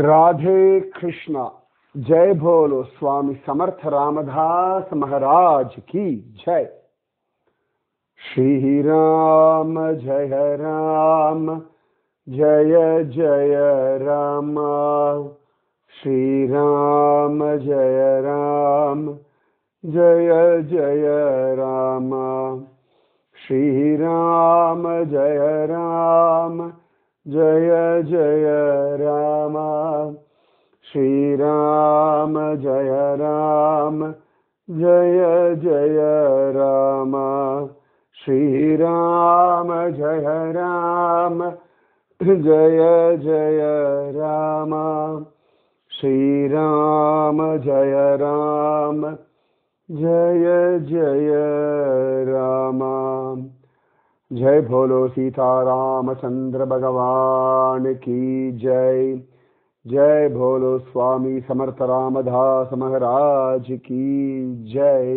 राधे कृष्णा। जय बोलो स्वामी समर्थ रामदास महाराज की जय। श्री राम जय राम, जय जय राम। श्री राम जय राम, जय जय राम। श्री राम जय राम, जय जय राम। श्री राम जय राम, जय जय राम। श्री राम जय राम, जय जय राम। श्री राम जय राम, जय जय राम। जय भोलो सीतारामचंद्र भगवान की जय। जय भोलो स्वामी समर्थ रामदास महाराज की जय।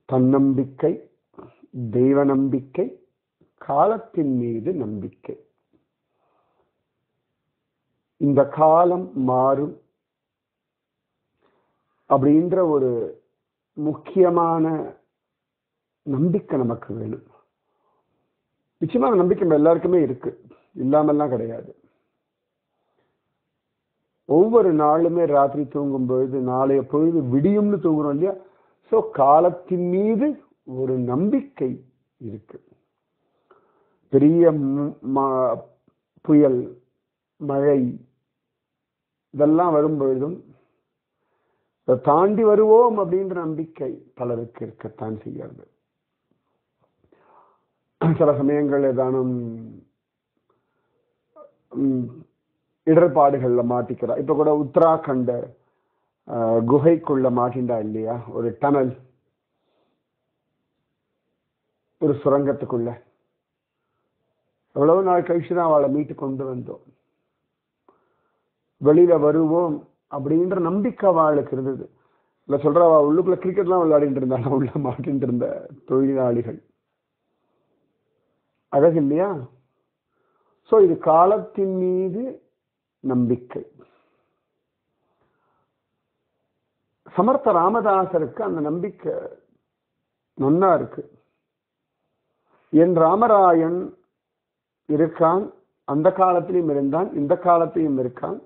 தன்னம்பிக்கை, தெய்வ நம்பிக்கை, காலத்தின் மீது நம்பிக்கை. இந்த காலம் மாறும் அப்படின்ற ஒரு முக்கியமான நம்பிக்கை நமக்கு வேணும். நிச்சயமான நம்பிக்கை நம்ம எல்லாருக்குமே இருக்கு, இல்லாமல்லாம் கிடையாது. ஒவ்வொரு நாளுமே ராத்திரி தூங்கும் பொழுது நாளைய பொழுது விடியும்னு தூங்குறோம் இல்லையா? ஸோ காலத்தின் மீது ஒரு நம்பிக்கை இருக்கு. பெரிய புயல், மழை இதெல்லாம் வரும்பொழுதும் இதை தாண்டி வருவோம் அப்படின்ற நம்பிக்கை பலருக்கு இருக்கத்தான் செய்யாது. சில சமயங்கள் ஏதானும் இடர்பாடுகள்ல மாட்டிக்கிறா. இப்ப கூட உத்தராகண்ட குகைக்குள்ள மாட்டிண்டா இல்லையா? ஒரு டனல், ஒரு சுரங்கத்துக்குள்ள. எவ்வளவு நாள் கழிச்சுதான் அவளை மீட்டு கொண்டு வந்தோம். வெளியில வருவோம் அப்படின்ற நம்பிக்கை அவளுக்கு இருந்தது. இல்ல சொல்ற, அவ உள்ளுக்குள்ள கிரிக்கெட்லாம் விளையாடிட்டு இருந்தாங்க, உள்ள மாட்டிட்டு இருந்த தொழிலாளிகள். அழகு இல்லையா? சோ இது காலத்தின் மீது நம்பிக்கை. சமர்த்த ராமதாசருக்கு அந்த நம்பிக்கை நன்னா இருக்கு. என் ராமராயன் இருக்கான், அந்த காலத்திலையும் இருந்தான், இந்த காலத்திலையும் இருக்கான்,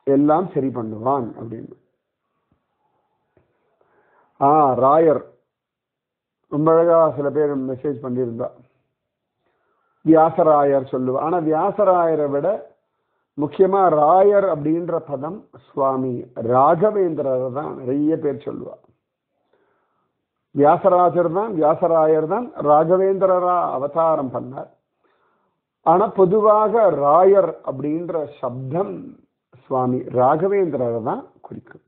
எல்லாம் சரி பண்ணுவான் அப்படின்னு. ராயர் ரொம்ப அழகா சில பேர் மெசேஜ் பண்ணியிருந்தா. வியாசராயர் சொல்லுவா. ஆனா வியாசராயரை விட முக்கியமா ராயர் அப்படின்ற பதம் சுவாமி ராகவேந்திரர் தான் நிறைய பேர் சொல்லுவா. வியாசராஜர் தான், வியாசராயர் தான் ராகவேந்திரரா அவதாரம் பண்ணார். ஆனா பொதுவாக ராயர் அப்படின்ற சப்தம் சுவாமி ராகவேந்திரரை தான் குறிக்கும்.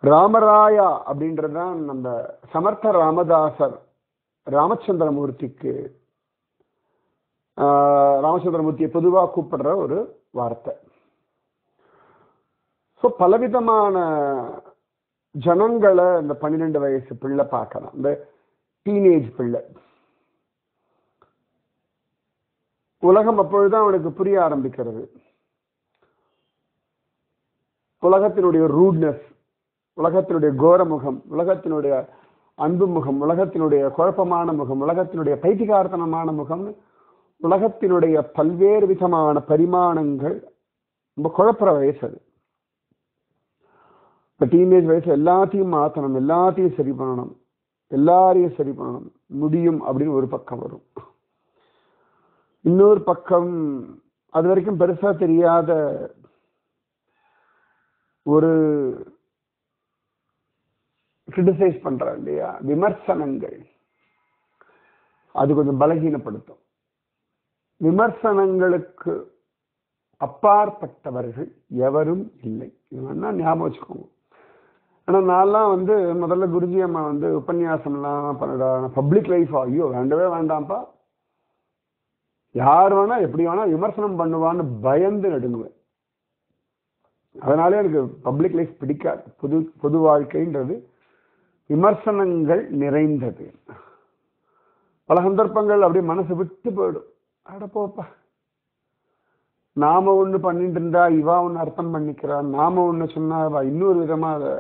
ராமராயா அப்படின்றதான் நம்ம சமர்த்த ராமதாசர் ராமச்சந்திரமூர்த்திக்கு, ராமச்சந்திரமூர்த்தியை பொதுவாக கூப்பிடுற ஒரு வார்த்தை. ஸோ பலவிதமான ஜனங்களை இந்த 12 வயசு பிள்ளை பார்க்கலாம். இந்த டீனேஜ் பிள்ளை உலகம் அப்பொழுதுதான் அவனுக்கு புரிய ஆரம்பிக்கிறது. உலகத்தினுடைய ரூட்னஸ், உலகத்தினுடைய கோர முகம், உலகத்தினுடைய அன்பு முகம், உலகத்தினுடைய குழப்பமான முகம், உலகத்தினுடைய பைத்திகார்த்தனமான முகம், உலகத்தினுடைய பல்வேறு விதமான பரிமாணங்கள். ரொம்ப குழப்பற வயசு அது. இப்ப டீனேஜ் வயசு எல்லாத்தையும் மாற்றணும், எல்லாத்தையும் சரி பண்ணணும், எல்லாரையும் சரி பண்ணணும் முடியும் அப்படின்னு ஒரு பக்கம் வரும். இன்னொரு பக்கம் அது வரைக்கும் பெருசா தெரியாத ஒரு கிரிட்டிசைஸ் பண்ற இல்லையா, விமர்சனங்கள், அது கொஞ்சம் பலகீனப்படுத்தும். விமர்சனங்களுக்கு அப்பாற்பட்டவர்கள் எவரும் இல்லை, இதுன்னா ஞாபகம் வச்சுக்கோங்க. ஆனா நான்லாம் முதல்ல குருஜி அம்மா உபன்யாசம்லாம் பண்ணடா, பப்ளிக் லைஃப் ஐயோ வேண்டவே வேண்டாம்ப்பா, யார் வேணா எப்படி வேணா விமர்சனம் பண்ணுவான்னு பயந்து நடுங்குவேன். அதனாலே எனக்கு பப்ளிக் லைஃப் பிடிக்காது. பொது வாழ்க்கைன்றது விமர்சனங்கள் நிறைந்தது. பல சந்தர்ப்பங்கள் அப்படியே மனசு விட்டு போயிடும். அட போப்பா, நாம ஒண்ணு பண்ணிட்டு இருந்தா இவா ஒண்ணு அர்த்தம் பண்ணிக்கிறா, நாம ஒண்ணு சொன்னா இவா இன்னொரு விதமா அதை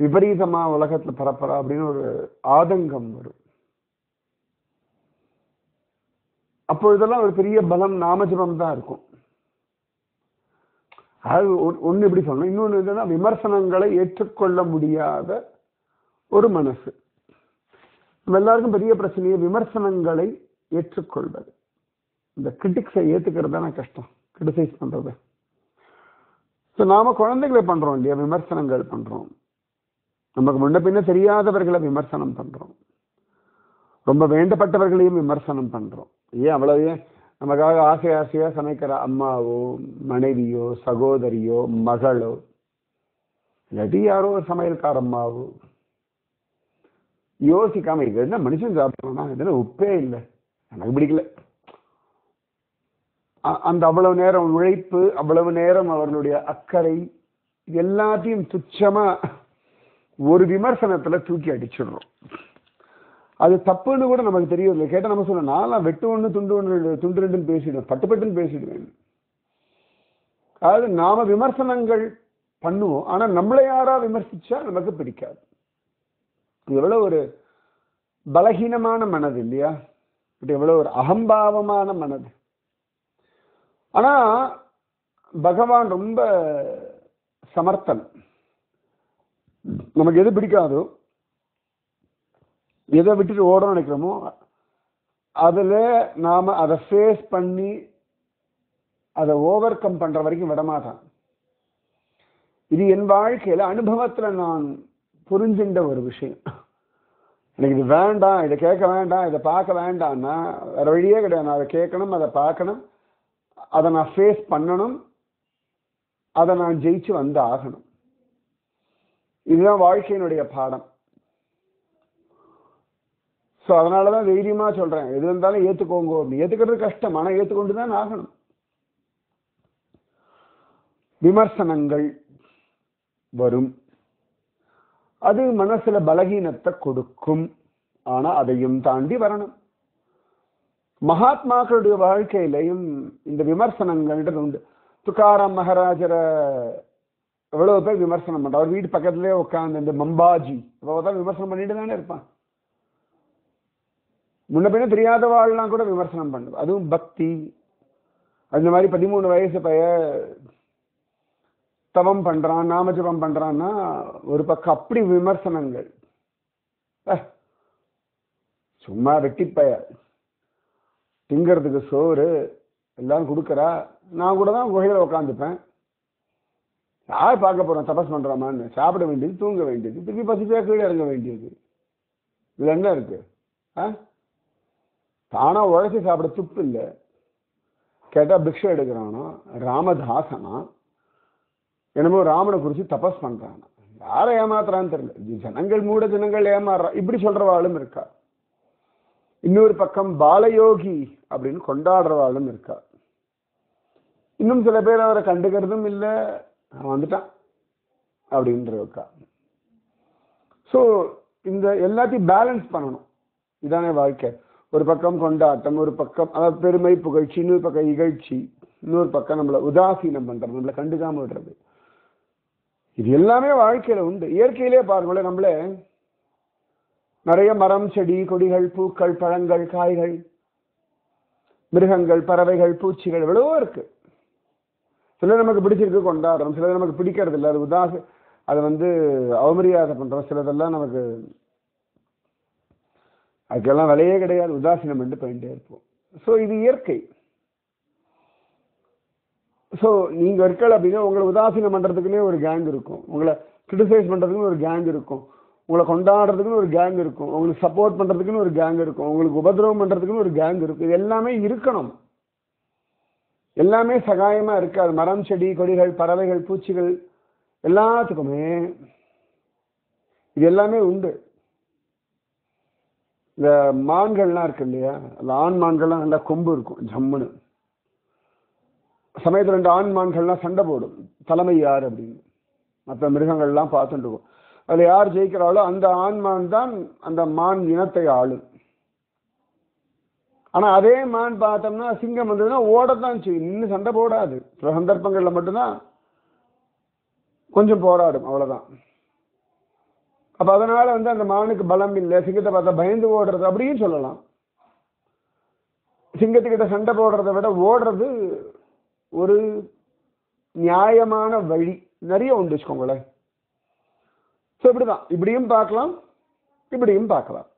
விபரீதமா உலகத்துல பரப்புறா அப்படின்னு ஒரு ஆதங்கம் வரும். அப்பொழுதெல்லாம் ஒரு பெரிய பலம் நாமஜபம் தான் இருக்கும். அது ஒண்ணு இப்படி சொல்லணும். இன்னொன்னு என்னன்னா, விமர்சனங்களை ஏற்றுக்கொள்ள முடியாத ஒரு மனசு. நம்ம எல்லாருக்கும் பெரிய பிரச்சனையை விமர்சனங்களை ஏற்றுக்கொள்வது. இந்த கிரிட்டிக்ஸை ஏத்துக்கிறது தானே கஷ்டம், கிரிட்டிசைஸ் பண்றது. நாம குழந்தைகளை பண்றோம் இல்லையா, விமர்சனங்கள் பண்றோம். நமக்கு முன்ன பின்ன தெரியாதவர்களை விமர்சனம் பண்றோம், ரொம்ப வேண்டப்பட்டவர்களையும் விமர்சனம் பண்றோம். ஏன் அவ்வளவு, நமக்காக ஆசை ஆசையா சமைக்கிற அம்மாவோ மனைவியோ சகோதரியோ மகளோ இல்லாட்டி யாரோ ஒரு சமையல்கார அம்மாவோ யோசிக்காம இது என்ன மனுஷன் சாப்பிடணும்னா இதுல உப்பே இல்லை, எனக்கு பிடிக்கல, அந்த அவ்வளவு நேரம் உழைப்பு, அவ்வளவு நேரம் அவர்களுடைய அக்கறை, இது எல்லாத்தையும் துச்சமா ஒரு விமர்சனத்துல தூக்கி அடிச்சிடுறோம். அது தப்புன்னு கூட நமக்கு தெரியவில்லை. கேட்ட நம்ம சொல்ல, நான் வெட்டு ஒண்ணு துண்டு ரெண்டுன்னு பேசிடுவேன், பட்டுன்னு பேசிடுவேன். அதாவது நாம விமர்சனங்கள் பண்ணுவோம், ஆனா நம்மளை யாரா விமர்சிச்சா நமக்கு பிடிக்காது. எவ்வளவு ஒரு பலகீனமான மனது இல்லையா, எவ்வளவு ஒரு அகம்பாவமான மனது. ஆனா பகவான் ரொம்ப சமர்த்தன். நமக்கு எது பிடிக்காதோ, எதை விட்டுட்டு ஓடணும்னு நினைக்கிறோமோ அதுல நாம அதை ஃபேஸ் பண்ணி அதை ஓவர் கம் பண்ற வரைக்கும் விடமாட்டான். இது என் வாழ்க்கையில அனுபவத்துல நான் புரிஞ்சின்ற ஒரு விஷயம். எனக்கு இது வேண்டாம், இதை கேட்க வேண்டாம், இதை பார்க்க வேண்டாம்னா வேற வழியே கிடையாது. நான் அதை கேட்கணும், அதை பார்க்கணும், அதை நான் ஃபேஸ் பண்ணணும், அதை நான் ஜெயிச்சு வந்து ஆகணும். இதுதான் வாழ்க்கையினுடைய பாடம். ஸோ அதனாலதான் தைரியமா சொல்றேன், எது இருந்தாலும் ஏத்துக்கோங்க. அப்படி ஏத்துக்கிறது கஷ்டம், ஆனா ஏத்துக்கொண்டுதான் ஆகணும். விமர்சனங்கள் வரும், அது மனசுல பலகீனத்தை கொடுக்கும், ஆனா அதையும் தாண்டி வரணும். மகாத்மாக்களுடைய வாழ்க்கையிலையும் இந்த விமர்சனங்கள்ன்றது உண்டு. துக்காராம் மகாராஜரை எவ்வளவு பேர் விமர்சனம் பண்ற, அவர் வீட்டு பக்கத்திலே உட்காந்து இந்த மம்பாஜி தான் விமர்சனம் பண்ணிட்டு தானே இருப்பான். முன்ன பின்ன தெரியாத வாழ்லாம் கூட விமர்சனம் பண்ணுது, அதுவும் பக்தி. அந்த மாதிரி 13 வயசு பைய தவம் பண்றான், நாமஜபம் பண்றான்னா ஒரு பக்கம் அப்படி விமர்சனங்கள். சும்மா வெட்டிப்பய, திங்கிறதுக்கு சோறு எல்லாம் கொடுக்கறா, நான் கூட தான் குகையில உட்காந்துப்பேன், யார் பார்க்க போறோம், தபஸ் பண்றாமான்னு. சாப்பிட வேண்டியது, தூங்க வேண்டியது, திருப்பி பசிப்பா கீழே இறங்க வேண்டியது, இதுல என்ன இருக்கு? தானா உழைச்சி சாப்பிட துப்பு இல்லை. கேட்டா பிக்ஷை எடுக்கிறானா, ராமதாசனா, என்னமோ ராமனை குறிச்சு தபஸ் பண்றானா. யாரை ஏமாத்துறான்னு தெரியல. ஜனங்கள் மூட ஜனங்கள் ஏமாறுறா, இப்படி சொல்றவாளும் இருக்கா. இன்னொரு பக்கம் பாலயோகி அப்படின்னு கொண்டாடுறவாளும் இருக்கா. இன்னும் சில பேர் அவரை கண்டுக்கிறதும் இல்லை, வந்துட்டான் அப்படின்றக்கா. ஸோ இந்த எல்லாத்தையும் பேலன்ஸ் பண்ணணும், இதானே வாழ்க்கை. ஒரு பக்கம் கொண்டாட்டம், ஒரு பக்கம் அதாவது பெருமை புகழ்ச்சி, இன்னொரு பக்கம் இகழ்ச்சி, இன்னொரு பக்கம் நம்மளை உதாசீனம் பண்றது, நம்மளை கண்டுக்காம விடுறது. இது எல்லாமே வாழ்க்கையில உண்டு. இயற்கையிலே பாருங்களேன், நம்மள நிறைய மரம், செடி, கொடிகள், பூக்கள், பழங்கள், காய்கள், மிருகங்கள், பறவைகள், பூச்சிகள் எவ்வளவோ இருக்கு. சிலர் நமக்கு பிடிச்சிருக்கு கொண்டாடுறோம், சிலர் நமக்கு பிடிக்கிறது இல்லை, அது அதை அவமரியாதை பண்றோம். சிலதெல்லாம் நமக்கு அதுக்கெல்லாம் விலையே கிடையாது, உதாசீனம் பண்ணி போயிட்டே இருப்போம். ஸோ இது இயற்கை. ஸோ நீங்க இருக்கல அப்படின்னா உங்களை உதாசீனம் பண்றதுக்குன்னே ஒரு கேங் இருக்கும், உங்களை கிரிட்டிசைஸ் பண்றதுக்குன்னு ஒரு கேங் இருக்கும், உங்களை கொண்டாடுறதுக்குன்னு ஒரு கேங் இருக்கும், உங்களுக்கு சப்போர்ட் பண்றதுக்குன்னு ஒரு கேங் இருக்கும், உங்களுக்கு உபதிரவம் பண்றதுக்குன்னு ஒரு கேங் இருக்கும். இது எல்லாமே இருக்கணும், எல்லாமே சகாயமா இருக்காது. மரம், செடி, கொடிகள், பறவைகள், பூச்சிகள் எல்லாத்துக்குமே இது எல்லாமே உண்டு. இந்த மான்கள்லாம் இருக்கு இல்லையா, அந்த ஆண் மான்கள்லாம் நல்லா கொம்பு இருக்கும் ஜம்முன்னு. சமயத்தில் 2 ஆண் மான்கள்லாம் சண்டை போடும், தலைமை யார் அப்படின்னு. மற்ற மிருகங்கள்லாம் பார்த்துட்டு இருக்கும். அதுல யார் ஜெயிக்கிறாளோ அந்த ஆண் மான் தான் அந்த மான் இனத்தை ஆளும். ஆனா அதே மான் பார்த்தோம்னா சிங்கம் வந்ததுன்னா ஓடத்தான் செய்யும், இன்னும் சண்டை போடாது. சில சந்தர்ப்பங்கள்ல மட்டும்தான் கொஞ்சம் போராடும், அவ்வளவுதான். அப்ப அதனால அந்த மானுக்கு பலம் இல்லை, சிங்கத்தை பார்த்தா பயந்து ஓடுறது அப்படின்னு சொல்லலாம். சிங்கத்துக்கிட்ட சண்டை போடுறதை விட ஓடுறது ஒரு நியாயமான வழி நிறைய உண்டு வச்சுக்கோங்களேன். இப்படிதான், இப்படியும் பார்க்கலாம் இப்படியும் பார்க்கலாம்.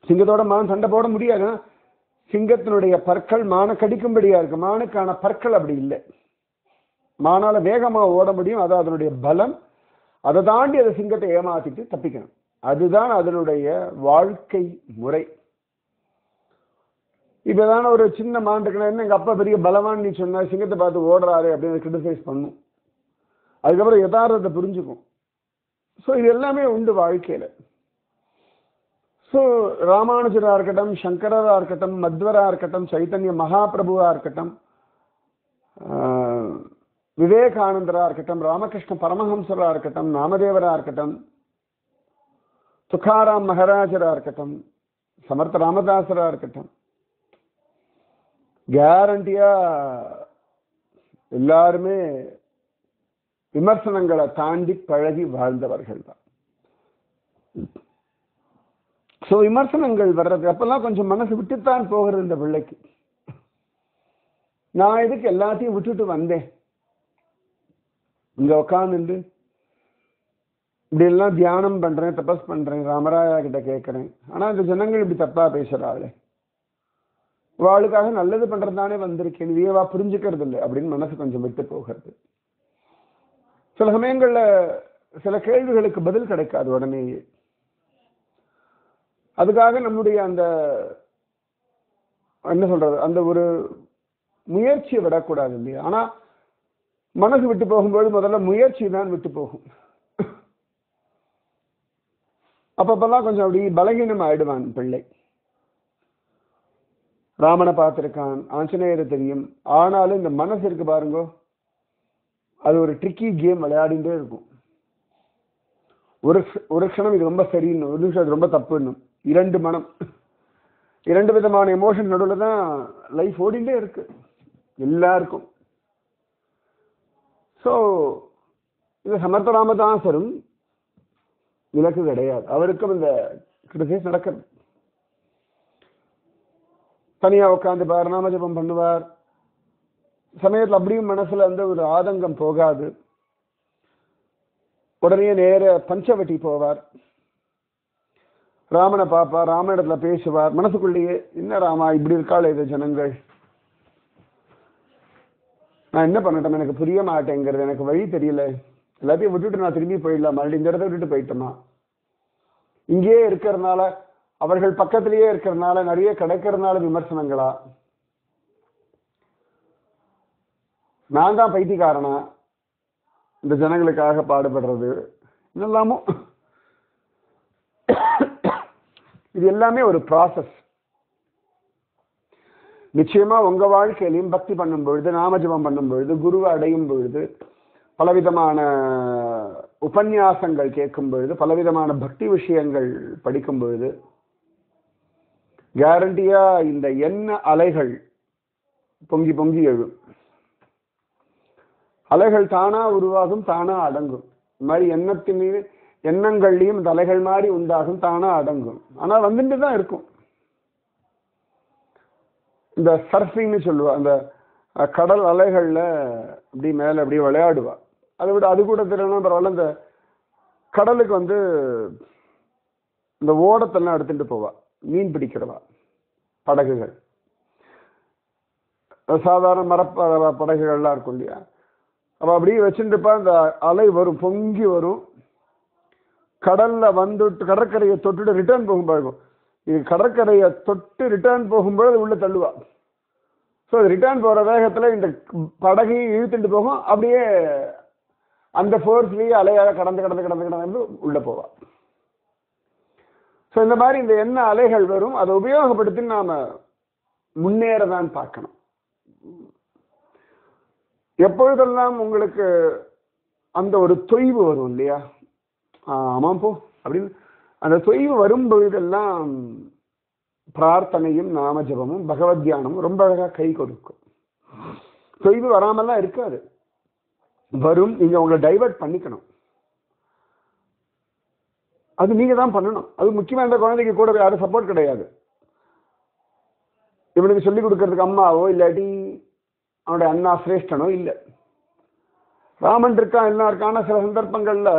சிங்கத்தோட மான் சண்டை போட முடியாது, சிங்கத்தினுடைய பற்கள் மான கடிக்கும்படியா இருக்கு, மானுக்கான பற்கள் அப்படி இல்லை. மானால வேகமா ஓட முடியும், அது அதனுடைய பலம். அதை தாண்டி அதை சிங்கத்தை ஏமாத்திட்டு தப்பிக்கணும், அதுதான் அதனுடைய வாழ்க்கை முறை. இப்பதான ஒரு சின்ன மான் இருக்குன்னா என்ன, எங்க அப்பா பெரிய பலவான் நீ சொன்ன, சிங்கத்தை பார்த்து ஓடுறாரு அப்படின்னு கிரிட்டிசைஸ் பண்ணும். அதுக்கப்புறம் யதார்த்தத்தை புரிஞ்சுக்கும். ஸோ இது எல்லாமே உண்டு வாழ்க்கையில. ஸோ ராமானுஜரா இருக்கட்டும், சங்கரரா இருக்கட்டும், மத்வரா இருக்கட்டும், சைத்தன்ய மகாபிரபுவா இருக்கட்டும், விவேகானந்தரா இருக்கட்டும், ராமகிருஷ்ண பரமஹம்சரா இருக்கட்டும், நாமதேவரா இருக்கட்டும், துக்காராம் மகாராஜரா இருக்கட்டும், சமர்த்த ராமதாசரா இருக்கட்டும், கேரண்டியா எல்லாருமே விமர்சனங்களை தாண்டி பழகி வாழ்ந்தவர்கள் தான். ஸோ விமர்சனங்கள் வர்றது அப்பெல்லாம் கொஞ்சம் மனசு விட்டுத்தான் போகிறது இந்த பிள்ளைக்கு. நான் இதுக்கு எல்லாத்தையும் விட்டுட்டு வந்தேன், இங்க உட்காந்துட்டு இப்படி எல்லாம் தியானம் பண்றேன், தபஸ் பண்றேன், ராமராயா கிட்ட கேட்கிறேன், ஆனா இந்த ஜனங்கள் இப்படி தப்பா பேசுறாளே, வாளுக்காக நல்லது பண்றதுதானே வந்திருக்கேன், இதையவா புரிஞ்சுக்கிறது இல்லை அப்படின்னு மனசு கொஞ்சம் விட்டு போகிறது. சில சமயங்கள்ல சில கேள்விகளுக்கு பதில் கிடைக்காது உடனேயே. அதுக்காக நம்முடைய அந்த என்ன சொல்றது, அந்த ஒரு முயற்சியை விடக்கூடாது இல்லையா. ஆனா மனசு விட்டு போகும்போது முதல்ல முயற்சி தான் விட்டு போகும். அப்பப்பெல்லாம் கொஞ்சம் அப்படி பலகீனம் ஆயிடுவான் பிள்ளை. ராமனை பார்த்திருக்கான், ஆஞ்சநேயரை தெரியும், ஆனாலும் இந்த மனசு இருக்கு பாருங்க, அது ஒரு ட்ரிக்கி கேம் விளையாடிட்டே இருக்கும். ஒரு க்ஷணம் இது ரொம்ப சரின்னு, ஒரு நிமிஷம் அது ரொம்ப தப்புன்னு, இரண்டு மனம், இரண்டு விதமான எமோஷன் நடுவில் தான் லைஃப் ஓடிண்டே இருக்கு எல்லாருக்கும். ஸோ இந்த சமர்த்த ராமதாசரும் விலக்கு கிடையாது, அவருக்கும் இந்த கிரிட்டிசைஸ் நடக்கிறது. தனியா உட்காந்து பார், நாம ஜபம் பண்ணுவார், சமயத்தில் அப்படியும் மனசுல ஒரு ஆதங்கம் போகாது. உடனே நேர பஞ்சவட்டி போவார், ராமனை பார்ப்பார், ராமனிடத்துல பேசுவார், மனசுக்குள்ளேயே என்ன ராமா இப்படி இருக்காள் இது ஜனங்கள், நான் என்ன பண்ணட்டும், எனக்கு புரிய மாட்டேங்கிறது, எனக்கு வழி தெரியல, எல்லாத்தையும் விட்டுட்டு நான் திரும்பி போயிடலாம், மறுபடியும் இந்த இடத்த விட்டுட்டு போயிட்டோமா, இங்கேயே இருக்கிறதுனால அவர்கள் பக்கத்திலேயே இருக்கிறதுனால நிறைய கிடைக்கிறதுனால விமர்சனங்களா, நான் தான் பைத்தியக்காரனா இந்த ஜனங்களுக்காக பாடுபடுறது, இதெல்லாமோ இது எல்லாமே ஒரு ப்ராசஸ். நிச்சயமா உங்க வாழ்க்கையிலையும் பக்தி பண்ணும் பொழுது, நாமஜபம் பண்ணும் பொழுது, குருவை அடையும் பொழுது, பலவிதமான உபன்யாசங்கள் கேட்கும் பொழுது, பலவிதமான பக்தி விஷயங்கள் படிக்கும் பொழுது, கேரண்டியா இந்த எண்ண அலைகள் பொங்கி பொங்கி எழும். அலைகள் தானா உருவாகும், தானா அடங்கும். இந்த மாதிரி எண்ணத்தின் மீது எண்ணங்கள்லையும் இந்த அலைகள் மாதிரி உண்டாகும், தானா அடங்கும். ஆனா வந்துட்டு தான் இருக்கும். இந்த சர்ஃபிங்னு சொல்லுவா, அந்த கடல் அலைகள்ல அப்படி மேல அப்படி விளையாடுவா. அதை விட அது கூட தெரியணும் பரவாயில்ல, இந்த கடலுக்கு இந்த ஓடத்தெல்லாம் எடுத்துட்டு போவா, மீன் பிடிக்கிறவா படகுகள், சாதாரண படகுகள்லாம் இருக்கும் இல்லையா, அப்ப அப்படியே வச்சுட்டுப்பா, இந்த அலை வரும், பொங்கி வரும், கடல்ல வந்துட்டு கடற்கரையை தொட்டுட்டு ரிட்டர்ன் போகும்போது, இது கடற்கரையை தொட்டு ரிட்டர்ன் போகும்போது உள்ள தள்ளுவா. ஸோ ரிட்டர்ன் போற வேகத்துல இந்த படகையும் இழுத்துட்டு போகும், அப்படியே அந்த ஃபோர்ஸ்லயே அலையாக கடந்து கடந்து கடந்து கடந்து உள்ள போவா. ஸோ இந்த மாதிரி இந்த என்ன அலைகள் வரும், அதை உபயோகப்படுத்தி நாம முன்னேறதான் பார்க்கணும். எப்பொழுதெல்லாம் உங்களுக்கு அந்த ஒரு தொய்வு வரும் இல்லையா, ஆமாம் போ அப்படின்னு அந்த தொய்வு வரும் பொழுதெல்லாம் பிரார்த்தனையும் நாம ஜபமும் பகவத் தியானமும் ரொம்ப அழகா கை கொடுக்கும். தொய்வு வராமல்லாம் இருக்காது, வரும். நீங்க உங்களை டைவர்ட் பண்ணிக்கணும், அது நீங்க தான் பண்ணணும். அது முக்கியமா இந்த குழந்தைக்கு கூட யாரும் சப்போர்ட் கிடையாது. இவனுக்கு சொல்லிக் கொடுக்கறதுக்கு அம்மாவோ இல்லாட்டி அவனுடைய அண்ணா சிரேஷ்டனோ இல்லை. ராமன் இருக்கான் எல்லாம் இருக்கான சில சந்தர்ப்பங்கள்ல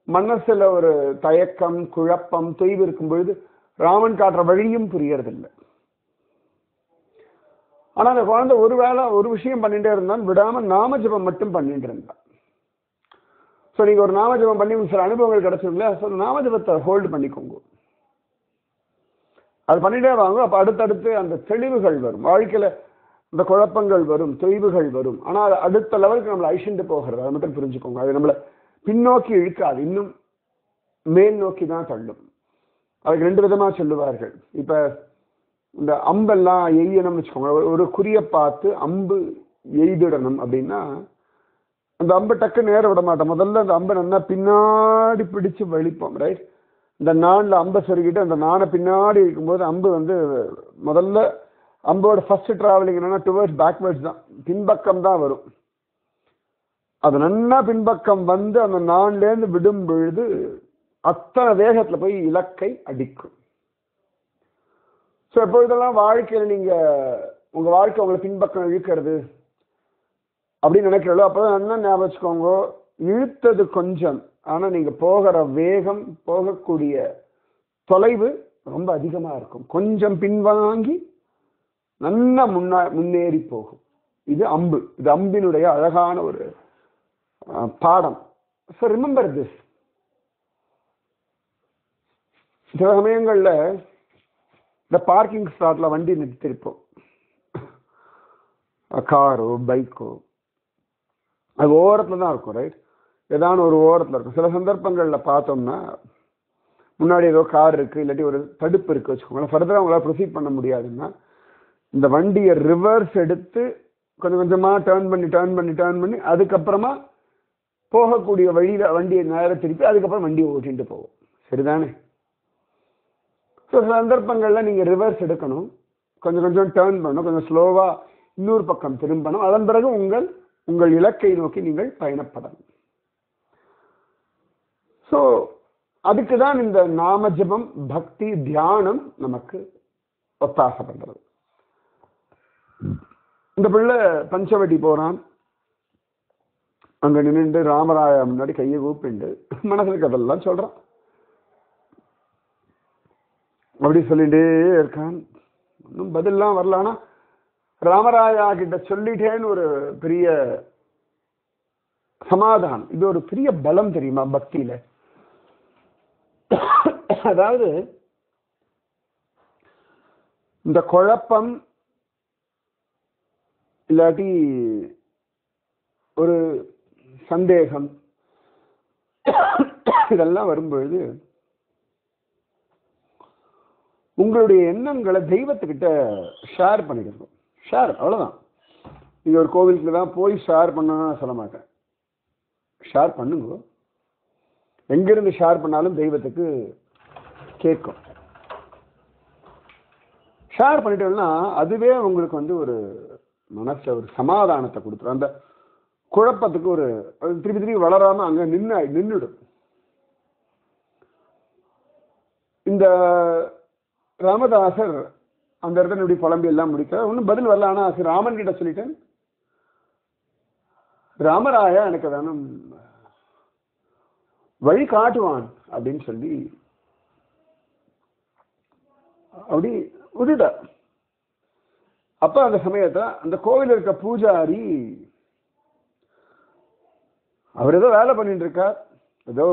மனசுல ஒரு தயக்கம், குழப்பம், தொய்வு இருக்கும் பொழுது ராமன் காட்டுற வழியும் புரியறதில்லை. ஆனா அந்த குழந்தை ஒருவேளை ஒரு விஷயம் பண்ணிட்டே இருந்தான், விடாம நாம ஜபம் மட்டும் பண்ணிட்டு இருந்தான். ஸோ நீங்க ஒரு நாம ஜபம் பண்ணி சில அனுபவங்கள் கிடைச்சிருங்களா, ஸோ நாம ஜபத்தை ஹோல்டு பண்ணிக்கோங்க, அது பண்ணிட்டே வாங்க. அப்ப அடுத்தடுத்து அந்த தெளிவுகள் வரும். வாழ்க்கையில இந்த குழப்பங்கள் வரும், தொய்வுகள் வரும், ஆனால் அடுத்த லெவலுக்கு நம்மளை அழிச்சுட்டு போகிறது. அதை மட்டும் புரிஞ்சுக்கோங்க. அது நம்மளை பின்னோக்கி இழுக்காது, இன்னும் மேல் நோக்கி தான் தள்ளும். அதுக்கு 2 விதமா சொல்லுவார்கள். இப்ப இந்த அம்பெல்லாம் எய்யணும்னு வச்சுக்கோங்க. ஒரு குறிய பார்த்து அம்பு எய்திடணும் அப்படின்னா அந்த அம்பை டக்கு நேர விட மாட்டோம். முதல்ல அந்த அம்பை நல்லா பின்னாடி பிடிச்சு வலிப்போம், ரைட்? இந்த நான்ல அம்பை சொருகிட்டு அந்த நானை பின்னாடி இருக்கும்போது அம்பு முதல்ல அம்போட ஃபர்ஸ்ட் டிராவலிங் என்னன்னா டுவர்ட்ஸ் பேக்வேர்ட்ஸ் தான், பின்பக்கம் தான் வரும். அது நல்லா பின்பக்கம் வந்து அந்த நான்லேருந்து விடும் பொழுது அத்தனை வேகத்துல போய் இலக்கை அடிக்கும். ஸோ எப்பொழுதெல்லாம் வாழ்க்கையில் நீங்க உங்க வாழ்க்கை உங்களை பின்பக்கம் இழுக்கிறது அப்படின்னு நினைக்கிறோம், அப்பதான் நல்லா ஞாபகம் வச்சுக்கோங்க, இழுத்தது கொஞ்சம், ஆனா நீங்க போகிற வேகம், போகக்கூடிய தொலைவு ரொம்ப அதிகமா இருக்கும். கொஞ்சம் பின்வாங்கி நல்லா முன்னேறி போகும். இது அம்பு, இது அம்பினுடைய அழகான ஒரு பாடம். So remember this. சில சமயங்கள்ல இந்த பார்க்கிங் ஸ்லாட்ல வண்டி நிறுத்திருப்போம், காரோ பைக்கோ, அது ஓரத்துல தான் இருக்கும், ரைட்? ஏதான ஒரு ஓரத்துல இருக்கும். சில சந்தர்ப்பங்கள்ல பார்த்தோம்னா முன்னாடி ஏதோ கார் இருக்கு, இல்லாட்டி ஒரு தடுப்பு இருக்கு வச்சுக்கோங்களேன், ஃபர்தரா அவங்களால ப்ரொசீட் பண்ண முடியாதுன்னா இந்த வண்டியை ரிவர்ஸ் எடுத்து கொஞ்சம் கொஞ்சமா டேர்ன் பண்ணி அதுக்கப்புறமா போகக்கூடிய வழியில வண்டியை நேரம் திருப்பி அதுக்கப்புறம் வண்டியை ஓட்டிட்டு போவோம், சரிதானே? ஸோ சில சந்தர்ப்பங்கள்ல நீங்க ரிவர்ஸ் எடுக்கணும், கொஞ்சம் கொஞ்சம் டேர்ன் பண்ணணும், கொஞ்சம் ஸ்லோவா இன்னொரு பக்கம் திரும்பணும். அதன் பிறகு உங்கள் இலக்கை நோக்கி நீங்கள் பயணப்படணும். ஸோ அதுக்கு தான் இந்த நாம ஜபம், பக்தி, தியானம் நமக்கு ஒத்தாசை பண்றது. இந்த பிள்ளை பஞ்சவடி போறான், அங்க நின்று ராமராய முன்னாடி கையை கூப்பிண்டு மனசுல கதெல்லாம் சொல்றான். அப்படி சொல்லிட்டே இருக்கான், இன்னும் பதிலாம் வரல. ஆனா ராமராயா கிட்ட சொல்லிட்டேன்னு ஒரு பெரிய சமாதானம், இது ஒரு பெரிய பலம் தெரியுமா பக்தியில? அதாவது இந்த குழப்பம் இல்லாட்டி ஒரு சந்தேகம் இதெல்லாம் வரும்பொழுது உங்களுடைய எண்ணங்களை தெய்வத்துக்கிட்ட ஷேர் பண்ணிக்கணும். ஷேர், அவ்வளவுதான். நீங்க ஒரு கோவிலுக்கு தான் போய் ஷேர் பண்ணணும்னு சொல்ல மாட்டேன், ஷேர் பண்ணுங்க. எங்கிருந்து ஷேர் பண்ணாலும் தெய்வத்துக்கு கேட்கும். ஷேர் பண்ணிட்டோம்னா அதுவே உங்களுக்கு ஒரு மனசுல ஒரு சமாதானத்தை கொடுத்துரும். அந்த குழப்பத்துக்கு ஒரு திருப்பி வளராம அங்க நின்றுடும். இந்த ராமதாசர் அந்த இடத்துல இப்படி புலம்பி எல்லாம் முடிக்க ஒன்னும் பதில் வரல. ஆனா ராமன் கிட்ட சொல்லிட்டேன், ராமராயா எனக்கு வேணும், வழி காட்டுவான் அப்படின்னு சொல்லி அப்படி விட்டுட்ட. அப்ப அந்த சமயத்தை அந்த கோவில் இருக்க பூஜாரி அவர் ஏதோ வேலை பண்ணிட்டு இருக்கார், ஏதோ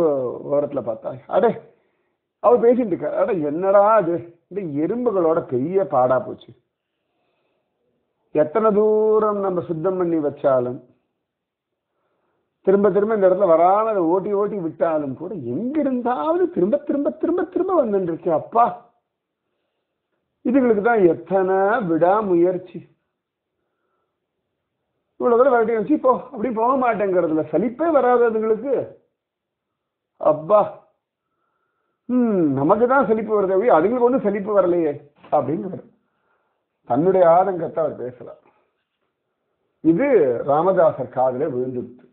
ஓரத்துல பார்த்தா அடே அவர் பேசிட்டு இருக்கார். அட என்னடா அது, இந்த எறும்புகளோட பெரிய பாடா போச்சு, எத்தனை தூரம் நம்ம சுத்தம் பண்ணி வச்சாலும் திரும்ப திரும்ப இந்த இடத்துல வராம அதை ஓட்டி ஓட்டி விட்டாலும் கூட எங்கிருந்தாவது திரும்ப திரும்ப திரும்ப திரும்ப வந்துட்டு இருக்கு. அப்பா, இதுகளுக்கு தான் எத்தனை விடாமுயற்சி. இவ்வளவு தூரம் வரட்டி வச்சு இப்போ அப்படி போக மாட்டேங்கிறதுல சலிப்பே வராது அதுங்களுக்கு. அப்பா, நமக்கு தான் சலிப்பு வருது, அதுங்களுக்கு ஒன்றும் சலிப்பு வரலையே. அப்படின்னு தன்னுடைய ஆதங்கத்தை அவர் பேசலாம். இது ராமதாசர் காதில விழுந்துடுது.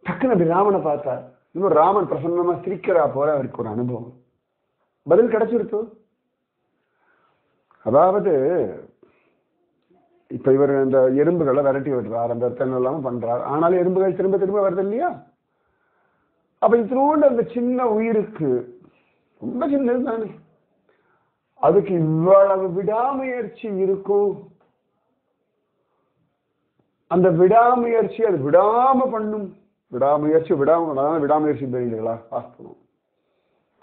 டக்குன்னு அப்படி ராமனை பார்த்தார். இன்னும் ராமன் பிரசன்னமா சிரிக்கிறா போல அவருக்கு ஒரு அனுபவம். பதில் கிடைச்சிருத்து. அதாவது இப்ப இவர் இந்த எறும்புகளை விரட்டி விடுறார், அந்த இடத்துல இல்லாம பண்றார். ஆனாலும் எறும்புகள் திரும்ப திரும்ப வருது இல்லையா? அப்ப இத்தனோண்டு அந்த சின்ன உயிருக்கு, ரொம்ப சின்னது தானே, அதுக்கு இவ்வளவு விடாமுயற்சி இருக்கும். அந்த விடாமுயற்சி அது விடாம பண்ணும். விடாமுயற்சி விடாமுயற்சி தெரியுங்களா? வாஸ்தவம்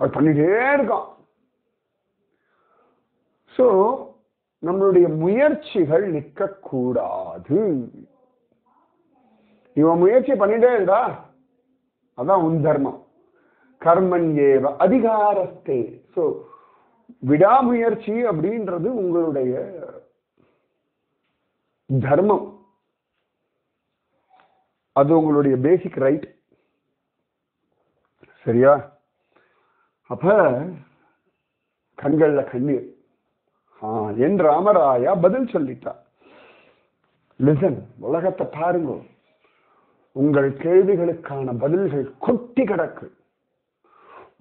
அது பண்ணிட்டே இருக்கான். சோ நம்மளுடைய முயற்சிகள் நிற்க கூடாது. இவன் முயற்சி பண்ணிட்டே இருக்கா, அதான் உன் தர்மம். கர்மன் ஏவ அதிகாரஸ்தே. சோ விடாமுயற்சி அப்படின்றது உங்களுடைய தர்மம். அது உங்களுடைய பேசிக் ரைட். சரியா? அப்ப கண்கள்ல கண்ணீர். என் ராமராயா பதில் சொல்லிட்டா. லிசன், உலகத்தை பாருங்க, உங்கள் கேள்விகளுக்கான பதில்கள் கொட்டி கிடக்கு.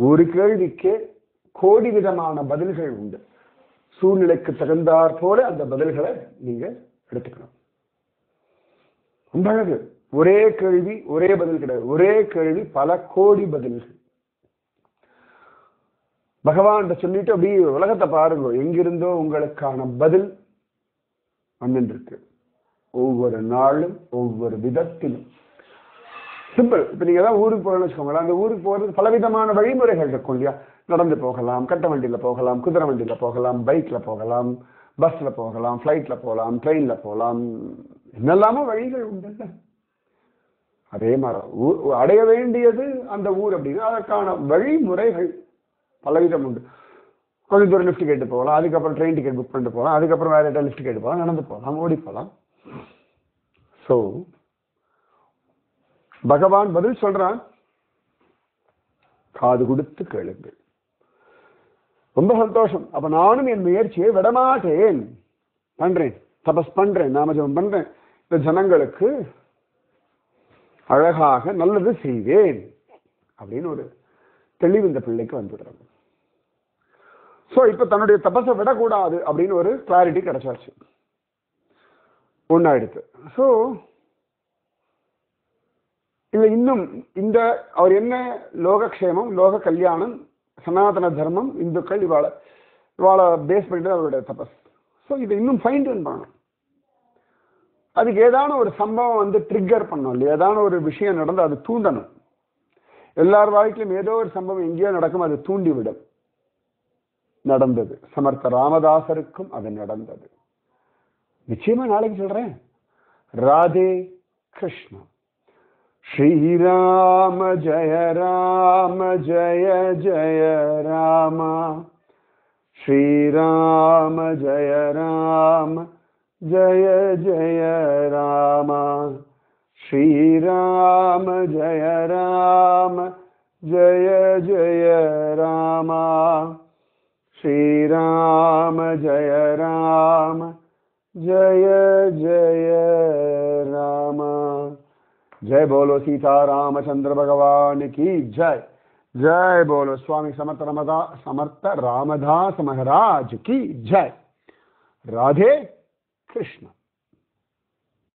ஒரு கேள்விக்கே கோடி விதமான பதில்கள் உண்டு. சூழ்நிலைக்கு தகுந்தாற் போல அந்த பதில்களை நீங்க எடுத்துக்கணும். ரொம்ப அழகு. ஒரே கேள்வி ஒரே பதில் கிடையாது. ஒரே கேள்வி பல கோடி பதில்கள். பகவான் சொல்லிட்டு அப்படி உலகத்தை பாருங்க, எங்கிருந்தோ உங்களுக்கான பதில் வந்துட்டு இருக்கு. ஒவ்வொரு நாளும் ஒவ்வொரு விதத்திலும். சிம்பிள். இப்ப நீங்க தான் ஊருக்கு போகணும்னு வச்சுக்கோங்களேன். அந்த ஊருக்கு போறது பலவிதமான வழிமுறைகள் இருக்கும் இல்லையா? நடந்து போகலாம், கட்ட வண்டியில போகலாம், குதிரை வண்டியில போகலாம், பைக்ல போகலாம், பஸ்ல போகலாம், பிளைட்ல போகலாம், ட்ரெயின்ல போகலாம், என்னெல்லாமோ வழிகள் உண்டு. அதே மாதிரி அடைய வேண்டியது அந்த ஊர் அப்படின்னா அதற்கான வழிமுறைகள் பலவிதம் உண்டு. கொஞ்சம் தூரம் லிஃப்ட் கேட்டு போகலாம், அதுக்கப்புறம் ட்ரெயின் டிக்கெட் புக் பண்ணிட்டு போகலாம், அதுக்கப்புறம் வேற ஏதாவது லிஃப்ட் கேட்டு போகலாம், நடந்து போகலாம், ஓடி போகலாம். ஸோ பகவான் பதில் சொல்றான், காது கொடுத்து கேளுங்கள். ரொம்ப சந்தோஷம். அப்ப நானும் என் முயற்சியை விடமாட்டேன், பண்றேன், தபஸ் பண்றேன், நாமஜபம் பண்றேன், இந்த ஜனங்களுக்கு அழகாக நல்லது செய்வேன் அப்படின்னு ஒரு தெளிவு இந்த பிள்ளைக்கு வந்துடுறாங்க. சோ இப்ப தன்னுடைய தபஸை விடக்கூடாது அப்படின்னு ஒரு கிளாரிட்டி கிடைச்சாச்சு. ஒன்னாயிடுத்து. ஸோ இல்லை, இன்னும் இந்த அவர் என்ன லோகக்ஷேமம், லோக கல்யாணம், சனாதன தர்மம், இந்துக்கள் இவாளை பேஸ் பண்ணிட்டு அவருடைய தபஸ். ஸோ இதை இன்னும் ஃபைன் டியூன் பண்ணணும். அதுக்கு ஏதான ஒரு சம்பவம் வந்து ட்ரிக்கர் பண்ணணும் இல்லையா? ஏதான ஒரு விஷயம் நடந்து அது தூண்டணும். எல்லார் வாழ்க்கையிலும் ஏதோ ஒரு சம்பவம் எங்கேயோ நடக்கும், அது தூண்டிவிடும். நடந்தது சமர்த்த ராமதாசருக்கும் அது நடந்தது. நிச்சயமா நாளைக்கு சொல்றேன். ராதே கிருஷ்ணா. ஸ்ரீராம ஜய ராம ஜய ஜய ராம. ஸ்ரீராம ஜய ராம ஜய ஜய ராம. ஸ்ரீராம ஜய ராம ஜய ஜய ராம. ஸ்ரீராம ஜய ராம ஜய ஜய ராம. जय बोलो सीता रामचंद्र भगवान की जय. जय बोलो स्वामी समर्थ रामदास महाराज की जय. राधे कृष्ण.